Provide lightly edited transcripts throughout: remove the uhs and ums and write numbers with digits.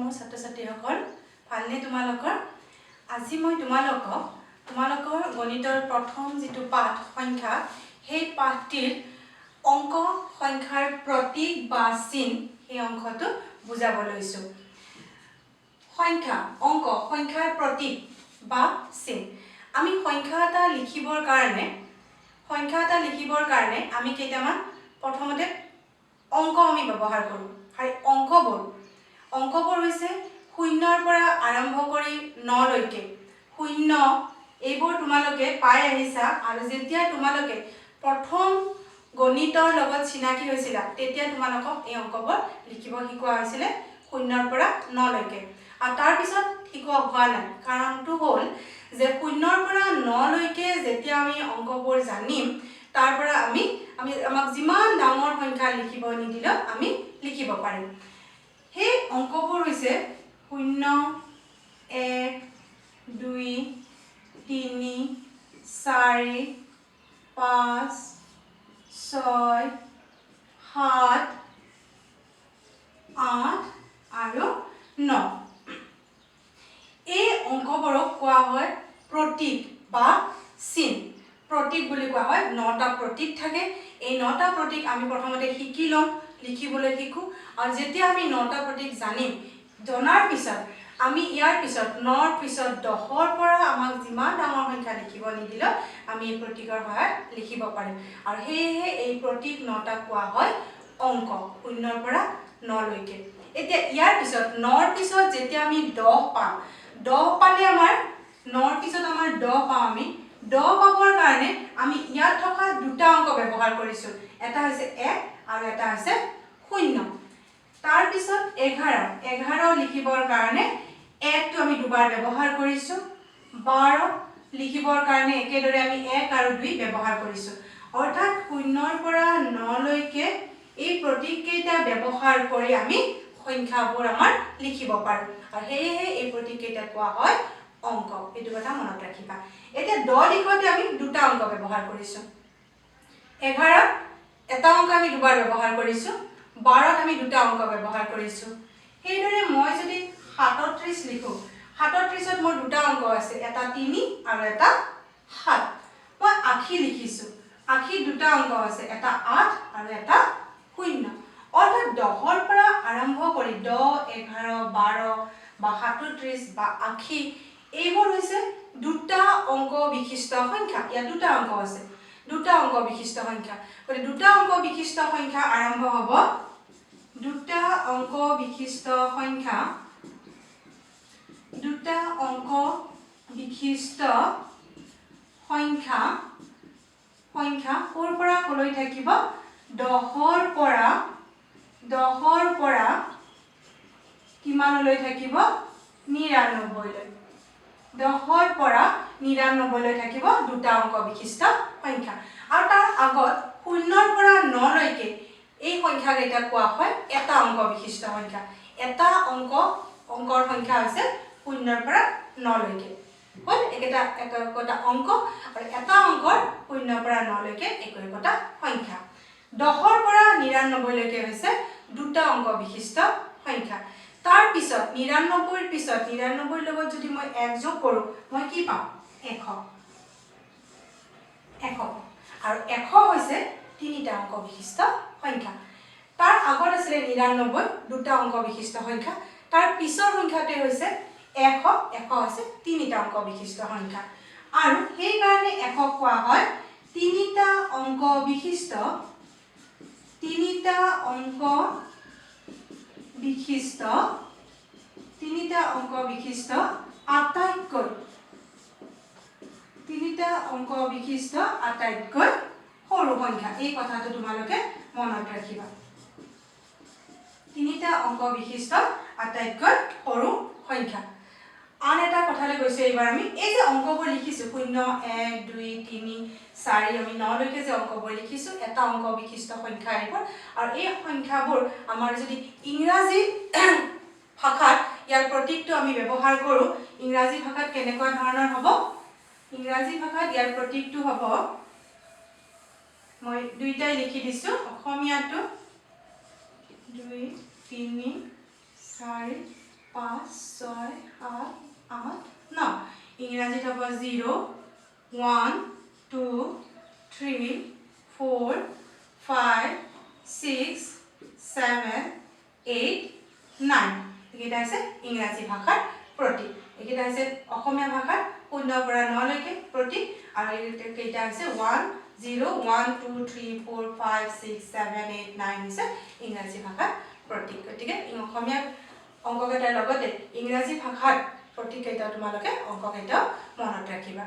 মোৰ ছাত্ৰ ছাত্ৰীসকল ভালনে তোমালোকৰ আজি মই তোমালোকৰ গণিতৰ প্ৰথম যেটো পাঠ সংখ্যা সেই পাঠটিৰ অংক সংখ্যাৰ প্ৰতীক বা চিন এই অংকটো বুজাব লৈছো সংখ্যা অংক সংখ্যাৰ প্ৰতীক বা চিন আমি সংখ্যা এটা লিখিবৰ কাৰণে আমি কেইটামান প্ৰথমতে অংক আমি ব্যৱহাৰ কৰো আৰু অংকবোৰ হৈছে 0 পৰা আৰম্ভ কৰি 9 লৈকে 0 এইবোৰ তোমালোকে পাই আহিছা আৰু যেতিয়া তোমালোকে প্ৰথম গণিতৰ লগত চিনাকি হৈছিলা তেতিয়া তোমালোকক এই অংকবোৰ লিখিব শিকোৱা হৈছিল 0 পৰা 9 লৈকে আৰু তাৰ পিছত শিকোৱা হোৱা নাই কাৰণটো হ'ল যে 0 পৰা 9 লৈকে যেতিয়া আমি অংকবোৰ জানিম তাৰ পৰা আমি আমাক যিমান ডাঙৰ সংখ্যা লিখিব নিদিলে আমি লিখিব পাৰিম হে অংকবোৰ হৈছে 0 1 2 3 4 5 6 7 8 আৰু 9 এই অংকবোৰক কোৱা হয় প্ৰতীক বা চিন প্ৰতীক বুলি কোৱা হয় 9টা প্ৰতীক থাকে এই 9টা প্ৰতীক আমি প্ৰথমতে শিকি লম লিখিবলৈ শিকো আৰু যেতিয়া আমি 9টা প্ৰতীক জানিম জনাৰ পিছত আমি ইয়াৰ পিছত 9ৰ পিছত 10ৰ পৰা আমাক যিমান ডাঙৰ সংখ্যা লিখিব নিদিলে আমি এই প্ৰতীকৰ সহায়ত লিখিব পাৰিম আৰু হেহে এই প্ৰতীক 9টা কোৱা হয় অংক 0ৰ পৰা 9 লৈকে এতিয়া ইয়াৰ পিছত 9ৰ পিছত যেতিয়া আমি 10 পাম 10 পালে আমাৰ 9ৰ পিছত আমাৰ 10 পাম আমি 10 পাবৰ কাৰণে আমি ইয়াত থকা দুটা অংক ব্যৱহাৰ কৰিছো এটা হৈছে 1 আৰু এটা হৈছে 0 তাৰ পিছত 11 লিখিবৰ কাৰণে 1 টো আমি দুবাৰ ব্যৱহাৰ কৰিছো 12 লিখিবৰ কাৰণে একেদৰে আমি 1 আৰু 2 ব্যৱহাৰ কৰিছো অৰ্থাৎ 0ৰ পৰা 9 লৈকে এই প্ৰতীক কেইটা ব্যৱহাৰ কৰি আমি সংখ্যাবোৰ আমাৰ লিখিব পাৰো আৰু হেহে এই প্ৰতীক কেইটা কোৱা হয় অংক এটো কথা মনত ৰাখিবা এতিয়া 10 লিখোতে আমি দুটা অংক ব্যৱহাৰ কৰিছো 11 এটা অংক আমি দুবাৰ ব্যৱহাৰ কৰিছো 12ত আমি দুটা অংক ব্যৱহাৰ কৰিছো সেইদৰে মই যদি 37 লিখো 37ত মোৰ দুটা অংক আছে এটা 3 আৰু এটা 7 মই আখি লিখিছো আখি দুটা অংক আছে এটা 8 আৰু এটা 0 অৰ্থাৎ 10ৰ পৰা আৰম্ভ কৰি 10 11 12 বা 37 বা আখি এইবোৰ হৈছে দুটা অংক বিশিষ্ট সংখ্যা ইয়া দুটা অংক আছে দুটা অংক বিশিষ্ট সংখ্যা মানে দুটা অংক বিশিষ্ট সংখ্যা আৰম্ভ হ'ব দুটা অংক বিশিষ্ট সংখ্যা কোৰ পৰা কলৈ থাকিব 10ৰ পৰা কিমানলৈ থাকিব 99 লৈ 10ৰ পৰা 99 লৈ থাকিব দুটা অংক বিশিষ্ট সংখ্যা আৰু তাৰ আগত 0ৰ পৰা 9 লৈকে এই সংখ্যা কেইটা কোৱা হয় এটা অংক বিশিষ্ট সংখ্যা এটা অংকৰ সংখ্যা হৈছে 0ৰ পৰা 9 লৈকে হল একটা অংক আৰু এটা অংকৰ 0ৰ পৰা 9 লৈকে একটা সংখ্যা 10ৰ পৰা 99 লৈকে হৈছে দুটা অংক বিশিষ্ট সংখ্যা তাৰ পিছত 99ৰ পিছত 99ৰ লগত যদি মই 1 যোগ কৰো মই কি পাম 100 আৰু 100 হৈছে তিনিটা অংক বিশিষ্ট সংখ্যা তাৰ আগত আছিল 99 দুটা অংক বিশিষ্ট সংখ্যা তাৰ পিছৰ সংখ্যাটো হৈছে 100 হৈছে তিনিটা অংক বিশিষ্ট সংখ্যা আৰু সেই কাৰণে 100 কোৱা হয় তিনিটা অংক বিশিষ্ট আটাইতকৈ সৰু সংখ্যা এই কথাটো তোমালোকে মনত ৰাখিবা তিনিটা অংক বিশিষ্ট আটাইতকৈ সৰু সংখ্যা আন এটা কথালৈ গৈছে এবাৰ আমি এই যে অংকবোৰ লিখিছো 0 1 2 3 4 আমি 9 লৈকে যে অংকবোৰ লিখিছো এটা অংক বিশিষ্ট সংখ্যা এইবোৰ আৰু এই সংখ্যাবোৰ আমাৰ যদি ইংৰাজী ভাষাত ইয়াৰ প্ৰতীকটো আমি ব্যৱহাৰ কৰো ইংৰাজী ভাষাত কেনেকুৱা ধৰণৰ হ'ব ইংৰাজী ভাষাত ইয়াৰ প্ৰতীকটো হ'ব মই দুইটাই লিখি দিছো অসমীয়াটো 2 3 4 5 6 7 8 9 ইংৰাজীত হ'ব 0 1 2 3 4 5 6 7 8 9 এইকেইটা আছে ইংৰাজী ভাষাৰ প্ৰতীক এইকেইটা আছে অসমীয়া ভাষাৰ 0 পৰা 9 লৈকে প্ৰতীক আৰু এইকেইটা আছে 1 0 1 2 3 4 5 6 7 8 9 হৈছে ইংৰাজী ভাষাৰ প্ৰতীক গতিকে অসমীয়া অংককেইটাৰ লগতে ইংৰাজী ভাষাৰ প্ৰতীককেইটা তোমালোকে অংককেইটা মনত ৰাখিবা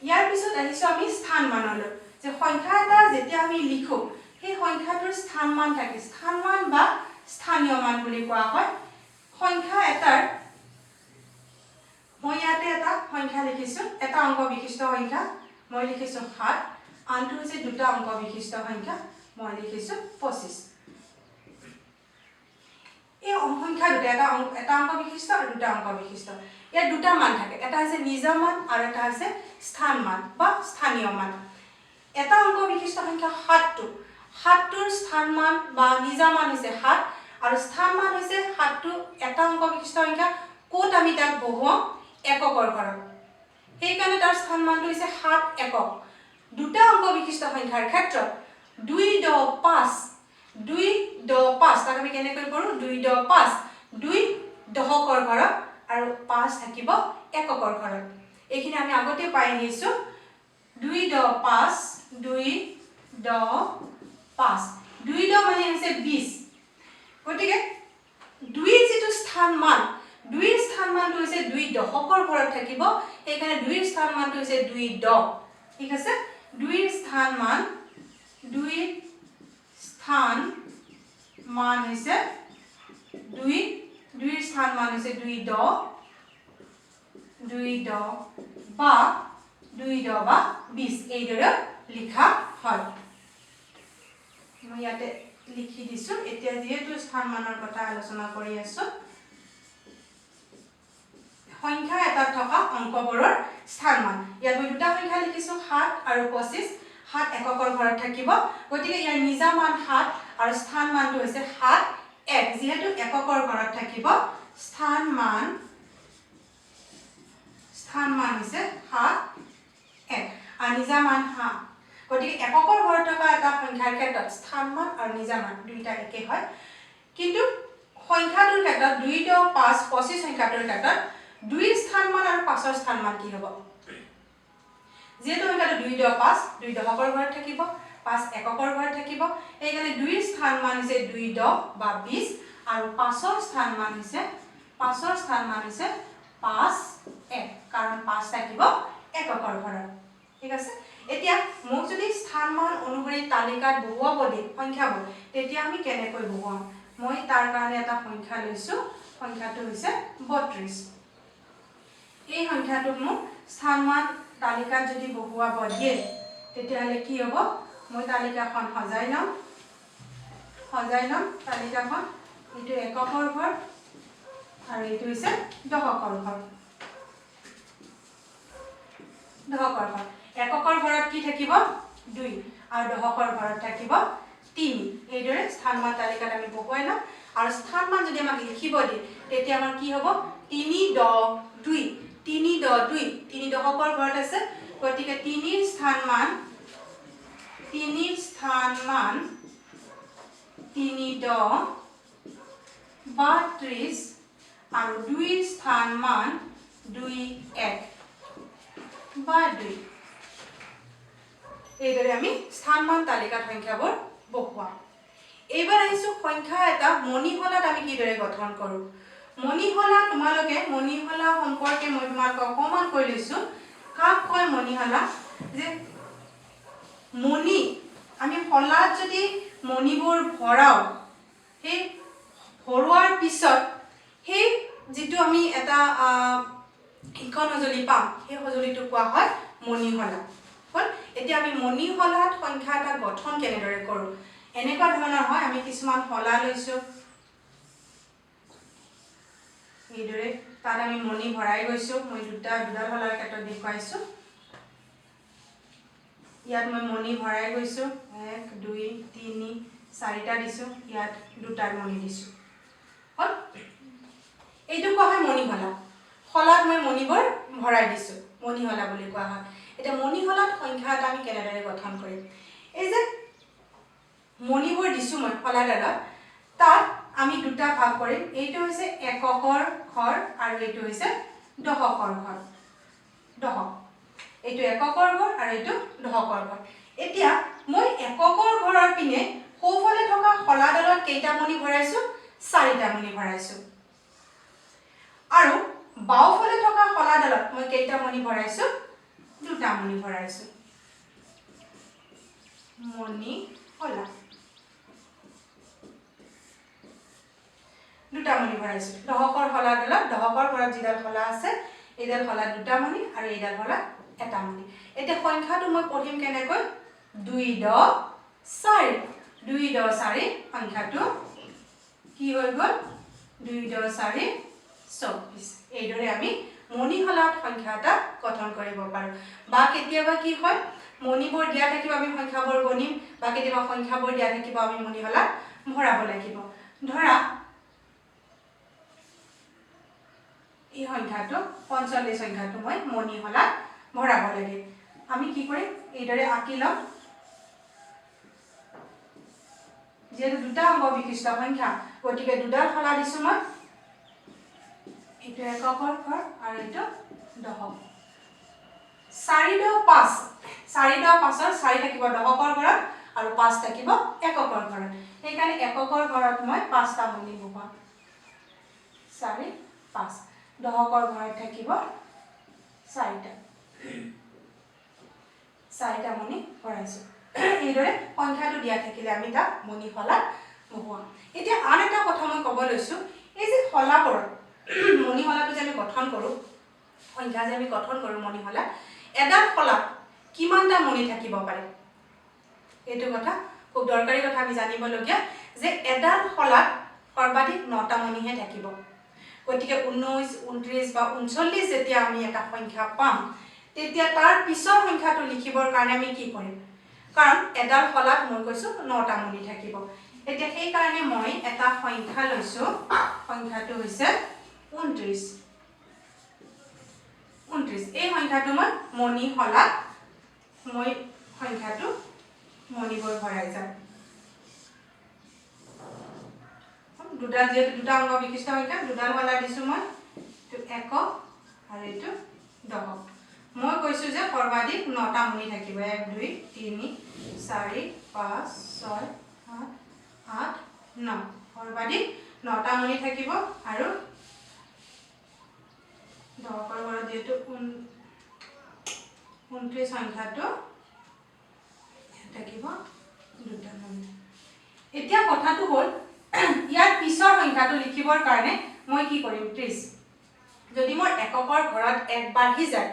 ইয়াৰ পিছত আহিছো আমি স্থান মানলৈ যে সংখ্যা এটা যেতিয়া আমি লিখো সেই সংখ্যাটোৰ স্থান মান থাকে স্থান মান বা স্থানীয় মান বুলি কোৱা হয় সংখ্যা এটাৰ মই ইয়াতে এটা সংখ্যা লিখিছো এটা অংক বিশিষ্ট সংখ্যা মই লিখিছো 7 আনটো হৈছে দুটা অংক বিশিষ্ট সংখ্যা মই লিখিছো 25 এই সংখ্যা দুটা এটা অংক বিশিষ্ট আৰু দুটা অংক বিশিষ্ট ইয়াৰ দুটা মান থাকে এটা আছে নিজা মান আৰু এটা আছে স্থান মান বা স্থানীয় মান এটা অংক বিশিষ্ট সংখ্যা 7টোৰ স্থান মান বা নিজা মান হৈছে 7 আৰু স্থান মান হৈছে 7টো এটা অংক বিশিষ্ট সংখ্যা কোট আমি তাক বহুৱাম এককৰ ঘৰত সেইকাৰণে তাৰ স্থান মানটো হৈছে 7 একক দুটা অংক বিশিষ্ট সংখ্যাৰ ক্ষেত্ৰত 2 10 5 2 10 5 তাক আমি কেনেকৈ কৰো 2 10 5 2 দশকৰ ঘৰত আৰু 5 থাকিব এককৰ ঘৰত এইখিনি আমি আগতে পাই আহিছো 2 10 5 2 10 5 2 10 মানে হৈছে 20 গতিকে 2 যেটো স্থান মান 2 স্থান মানটো হৈছে 2 দশকৰ ঘৰত থাকিব এইকাৰণে 2 স্থান মানটো হৈছে 2 10 ঠিক আছে 2 স্থান মান 2 স্থান মান হৈছে 2 স্থান মান হৈছে 2 10 বা 20 এইদৰে লিখা হয় মই ইয়াতে লিখি দিছো এতিয়া যেহেতু স্থান মানৰ কথা আলোচনা কৰি আছো সংখ্যা এটা থকা অংকবোৰৰ স্থান মান ইয়াত মই দুটা সংখ্যা লিখিছো 7 আৰু 25 7 এককৰ ঘৰত থাকিব গতিকে ইয়াৰ নিজা মান 7 আৰু স্থান মানটো হৈছে 7 1 যেহেতু এককৰ ঘৰত থাকিব স্থান মান হৈছে 7 1 আৰু নিজা মান 7 গতিকে এককৰ ঘৰত থকা এটা সংখ্যাৰ ক্ষেত্ৰত স্থান মান আৰু নিজা মান দুইটা একে হয় কিন্তু সংখ্যাটোৰ ক্ষেত্ৰত 2 10 5 25 সংখ্যাটোৰ ক্ষেত্ৰত 2 স্থান মান আৰু 5ৰ স্থান মান কি হ'ব যেহেতু সংখ্যাটো 2 10 5 2 দশকৰ ঘৰত থাকিব 5 এককৰ ঘৰত থাকিব এইকাৰণে 2 স্থান মান হৈছে 2 10 বা 20 আৰু 5ৰ স্থান মান হৈছে 5 1 কাৰণ 5 থাকিব এককৰ ঘৰত ঠিক আছে এতিয়া মোক যদি স্থান মান অনুসৰি তালিকাত বহুৱাব দিয়ে সংখ্যাবোৰ তেতিয়া আমি কেনেকৈ বহুৱাম মই তাৰ কাৰণে এটা সংখ্যা লৈছো সংখ্যাটো হৈছে 32 এই সংখ্যাটোক মোক স্থান মান তালিকাত যদি বহুৱাব দিয়ে তেতিয়াহলে কি হ'ব মই তালিকাখন সজাই লম তালিকাখন এইটো এককৰ ঘৰ আৰু এইটো হৈছে দশকৰ ঘৰ এককৰ ঘৰত কি থাকিব 2 আৰু দশকৰ ঘৰত থাকিব 3 এইদৰে স্থান মান তালিকাত আমি বহুৱাই লম আৰু স্থান মান যদি আমাক লিখিব দিয়ে তেতিয়া আমাৰ কি হ'ব 3 10 2 3 10 2 3 দশকৰ ঘৰত আছে গতিকে 3 স্থান মান 3 10 32 আৰু 2 স্থান মান 2 1 বা 2 এইদৰে আমি স্থান মান তালিকাত সংখ্যাবোৰ বহুৱাম এইবাৰ আহিছো সংখ্যা এটা মণিহলাত আমি কিদৰে গঠন কৰো মণিহলা তোমালোকে মণিহলা সম্পৰ্কে মই তোমালোকক অকমান কৈ লৈছো কাক কয় মণিহলা যে মণি আমি হলাত যদি মণিবোৰ ভৰাও সেই ভৰোৱাৰ পিছত সেই যেটো আমি এটা ইখন সজলি পাম সেই সজলিটো কোৱা হয় মণিহলা হল এতিয়া আমি মণিহলাত সংখ্যা এটা গঠন কেনেদৰে কৰো এনেকুৱা ধৰণৰ হয় আমি কিছুমান হলা লৈছো এইদৰে তাত আমি মণি ভৰাই গৈছো মই দুডাল হলাৰ ক্ষেত্ৰত দেখুৱাইছো ইয়াত মই মণি ভৰাই গৈছো 1 2 3 4টা দিছো ইয়াত দুটাৰ মণি দিছো হল এইটো কোৱা হয় মণিহলা হলাত মই মণিবোৰ ভৰাই দিছো মণিহলা বুলি কোৱা হয় এটা মণিহলাত সংখ্যা এটা আমি কেনেদৰে গঠন কৰিম এই যে মণিবোৰ দিছো মই হলাডালত তাত আমি দুটা ভাগ কৰিম এইটো হৈছে এককৰ ঘৰ আৰু এইটো হৈছে দশকৰ ঘৰ দশক এইটো এককৰ ঘৰ আৰু এইটো দশকৰ ঘৰ এতিয়া মই এককৰ ঘৰৰ পিনে সোঁফালে থকা হলাডালত কেইটা মণি ভৰাইছো 4টা মণি ভৰাইছো আৰু বাওঁফালে থকা হলাডালত মই কেইটা মণি ভৰাইছো 2টা মণি ভৰাইছো মণি হলা 2টা মণি ভৰাইছো দশকৰ হলাডালত দশকৰ ঘৰত যিডাল হলা আছে এইডাল হলা 2টা মণি আৰু এইডাল হলা এটা মণি এতিয়া সংখ্যাটো মই পঢ়িম কেনেকৈ 2 10 4 2 10 4 সংখ্যাটো কি হৈ গল 2 10 4 24 এইদৰে আমি মণিহলাত সংখ্যা এটা গঠন কৰিব পাৰো বা কেতিয়াবা কি হয় মণিবোৰ দিয়া থাকিব আমি সংখ্যাবোৰ গণিম বা কেতিয়াবা সংখ্যাবোৰ দিয়া থাকিব আমি মণিহলাত ভৰাব লাগিব ধৰা এই সংখ্যাটো 45 সংখ্যাটো মই মণিহলাত ভৰাব লাগে আমি কি কৰিম এইদৰে আঁকি লম যেহেতু দুটা অংক বিশিষ্ট সংখ্যা গতিকে দুডাল হলা দিছো মই এইটো এককৰ ঘৰ আৰু এইটো দশক 4 10 5 4 10 5 ৰ 4 থাকিব দশকৰ ঘৰত আৰু 5 থাকিব এককৰ ঘৰত সেইকাৰণে এককৰ ঘৰত মই 5টা মণি বহুৱাম 4 5 দশকৰ ঘৰত থাকিব 4টা মণি ভৰাইছো এইদৰে সংখ্যাটো দিয়া থাকিলে আমি তাক মণিহলাত বহুৱাম এতিয়া আন এটা কথা মই ক'ব লৈছো এই যে হলাবোৰত মণিহলাটো যে আমি গঠন কৰো সংখ্যা যে আমি গঠন কৰো মণিহলা এডাল হলাত কিমানটা মণি থাকিব পাৰে এইটো কথা খুব দৰকাৰী কথা আমি জানিবলগীয়া যে এডাল হলাত সৰ্বাধিক 9টা মণিহে থাকিব গতিকে 19 29 বা 39 যেতিয়া আমি এটা সংখ্যা পাম তেতিয়া তাৰ পিছৰ সংখ্যাটো লিখিবৰ কাৰণে আমি কি কৰিম কাৰণ এডাল হলাত মই কৈছো 9টা মণি থাকিব এতিয়া সেই কাৰণে মই এটা সংখ্যা লৈছো সংখ্যাটো হৈছে 29 এই সংখ্যাটো মই মণিহলাত মই সংখ্যাটো মণিবোৰ ভৰাই যাম দুটা যেহেতু দুটা অংক বিশিষ্ট সংখ্যা দুডাল হলা দিছো মই একক আৰু এইটো দশক মই কৈছো যে সৰ্বাধিক 9টা মণি থাকিব 1 2 3 4 5 6 7 8 9 সৰ্বাধিক 9টা মণি থাকিব আৰু দশকৰ ঘৰত যেহেতু 29 সংখ্যাটো থাকিব 2টা মণি এতিয়া কথাটো হ'ল ইয়াৰ পিছৰ সংখ্যাটো লিখিবৰ কাৰণে মই কি কৰিম 30 যদি মোৰ এককৰ ঘৰত 1 বাঢ়ি যায়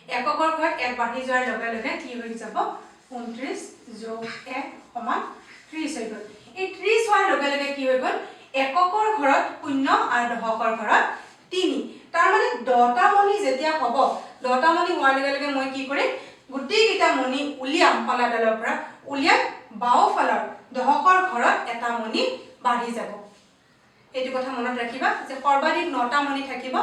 এককৰ ঘৰত 1 বাঢ়ি যোৱাৰ লগে লগে কি হৈ যাব 29 + 1 = 30 হৈ গ'ল এই 30 হোৱাৰ লগে লগে কি হৈ গ'ল এককৰ ঘৰত 0 আৰু দশকৰ ঘৰত 3 তাৰ মানে 10টা মণি যেতিয়া হ'ব 10টা মণি হোৱাৰ লগে লগে মই কি কৰিম গুটি কিটা মণি উলিয়াম হলাডালৰ পৰা উলিয়াই বাওঁফালৰ দশকৰ ঘৰত এটা মণি বাঢ়ি যাব এইটো কথা মনত ৰাখিবা যে সৰ্বাধিক 9টা মণি থাকিব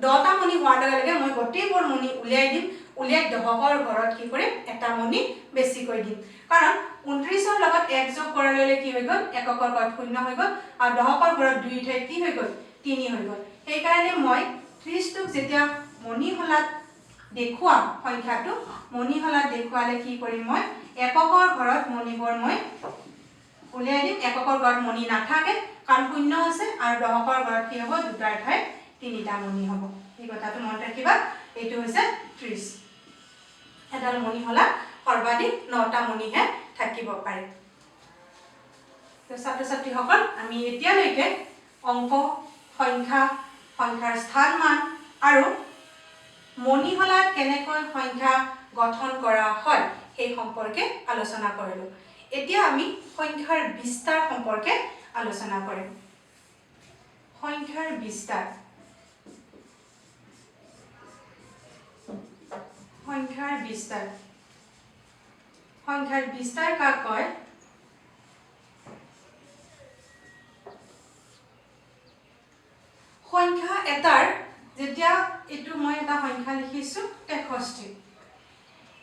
10টা মণি হোৱাৰ লগে লগে মই গোটেইবোৰ মণি উলিয়াই দিম উলিয়াই দশকৰ ঘৰত কি কৰিম এটা মণি বেছিকৈ দিম কাৰণ 29ৰ লগত 1 যোগ কৰাৰ লগে কি হৈ গ'ল এককৰ ঘৰত 0 হৈ গ'ল আৰু দশকৰ ঘৰত 2 ঠাইত কি হৈ গ'ল 3 হৈ গ'ল সেই কাৰণে মই 30 টোক যেতিয়া মণিহলাত দেখুৱাম সংখ্যাটো মণিহলাত দেখুৱালে কি কৰিম মই এককৰ ঘৰত মণিবোৰ মই উলিয়াই দিম এককৰ ঘৰত মণি নাথাকে কাৰণ 0 আছে আৰু দশকৰ ঘৰত কি হ'ব দুটাৰ ঠাইত 3টা মণি হ'ব এই কথাটো মনত ৰাখিবা এইটো হৈছে 30 এডাল মণিহলাত সৰ্বাধিক 9টা মণিহে থাকিব পাৰে তো ছাত্ৰ ছাত্ৰীসকল আমি এতিয়ালৈকে অংক সংখ্যাৰ স্থানমান আৰু মণিহলাত কেনেকৈ সংখ্যা গঠন কৰা হয় সেই সম্পৰ্কে আলোচনা কৰিলো এতিয়া আমি সংখ্যাৰ বিস্তাৰ সম্পৰ্কে আলোচনা কৰিম সংখ্যাৰ বিস্তাৰ কাক কয় সংখ্যা এটাৰ যেতিয়া এটো মই এটা সংখ্যা লিখিছো 63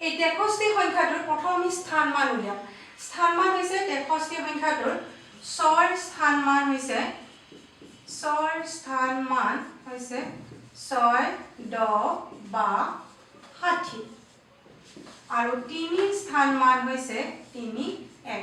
এই 63 সংখ্যাটোৰ প্ৰথম আমি স্থান মান উলিয়াম স্থান মান হৈছে 63 সংখ্যাটোৰ 6 স্থান মান হৈছে 6 স্থান মান হৈছে 6 10 বা 60 আৰু 3 স্থান মান হৈছে 3 1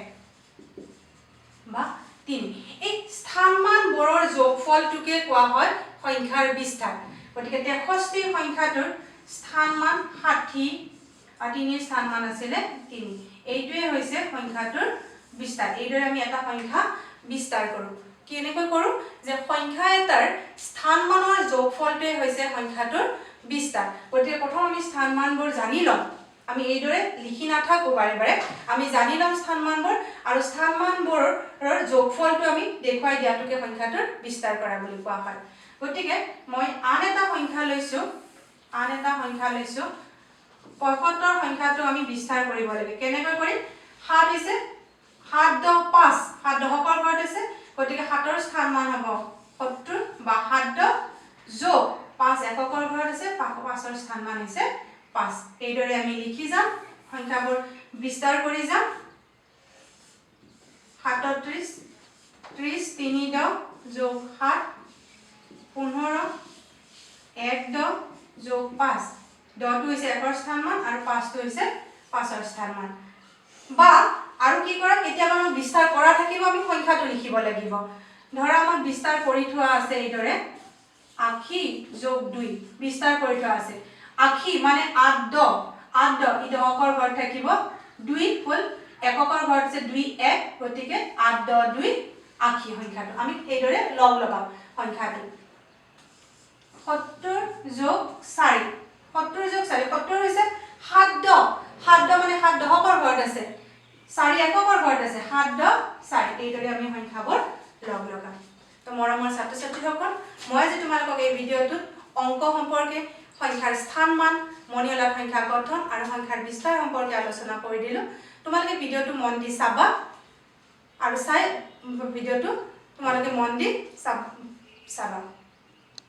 বা 3 এই স্থান মান বৰৰ যোগফলটোকে কোৱা হয় সংখ্যাৰ বিস্তাৰ গতিকে 63 সংখ্যাটোৰ স্থান মান 60 আৰু 3 স্থান মান আছিল 3 এইটোৱে হৈছে সংখ্যাটোৰ বিস্তাৰ এইদৰে আমি এটা সংখ্যা বিস্তাৰ কৰো কেনেকৈ কৰো যে সংখ্যা এটাৰ স্থান মানৰ যোগফলটোৱে হৈছে সংখ্যাটোৰ বিস্তাৰ গতিকে প্ৰথম আমি স্থান মানবোৰ জানি লম আমি এইদৰে লিখি নাথাকো বাৰে বাৰে আমি জানি লম স্থান মানবোৰ আৰু স্থান মানবোৰৰ যোগফলটো আমি দেখুৱাই দিয়াটোকে সংখ্যাটোৰ বিস্তাৰ কৰা বুলি কোৱা হয় গতিকে মই আন এটা সংখ্যা লৈছো 75 সংখ্যাটো আমি বিস্তাৰ কৰিব লাগে কেনেকৈ কৰিম 7 হৈছে 7 10 5 7 দশকৰ ঘৰত আছে গতিকে 7 ৰ স্থান মান হ'ব 70 বা 7 যোগ 5 এককৰ ঘৰত আছে 5 ৰ স্থান মান হৈছে 5 এইদৰে আমি লিখি যাম সংখ্যাবোৰ বিস্তাৰ কৰি যাম 37 30 3 10 যোগ 7 15 1 10 যোগ 5 10টো হৈছে 1 ৰ স্থান মান আৰু 5টো হৈছে 5 ৰ স্থান মান বা আৰু কি কৰা কেতিয়াবা আমি বিস্তাৰ কৰা থাকিব আমি সংখ্যাটো লিখিব লাগিব ধৰা আমাৰ বিস্তাৰ কৰি থোৱা আছে এইদৰে 80 যোগ 2 বিস্তাৰ কৰি থোৱা আছে 80 মানে 8 10 ই দশকৰ ঘৰত থাকিব 2 ফুল এককৰ ঘৰত আছে 2 1 গতিকে 8 10 2 80 সংখ্যাটো আমি এইদৰে লগ লগাম সংখ্যাটো 70 যোগ 4 70 যোগ 4 70 হৈছে 7 10 মানে 7 দশকৰ ঘৰত আছে 4 এককৰ ঘৰত আছে 7 10 4 এইদৰে আমি সংখ্যাবোৰ লগ লগাম তো মৰমৰ ছাত্ৰ ছাত্ৰীসকল মই যে তোমালোকক এই ভিডিঅ'টোত অংক সম্পৰ্কে সংখ্যাৰ স্থান মান মনিয়লা সংখ্যা গঠন আৰু সংখ্যাৰ বিস্তাৰ সম্পৰ্কে আলোচনা কৰি দিলো তোমালোকে ভিডিঅ'টো মন দি চাবা আৰু চাই ভিডিঅ'টো তোমালোকে মন দি চাবা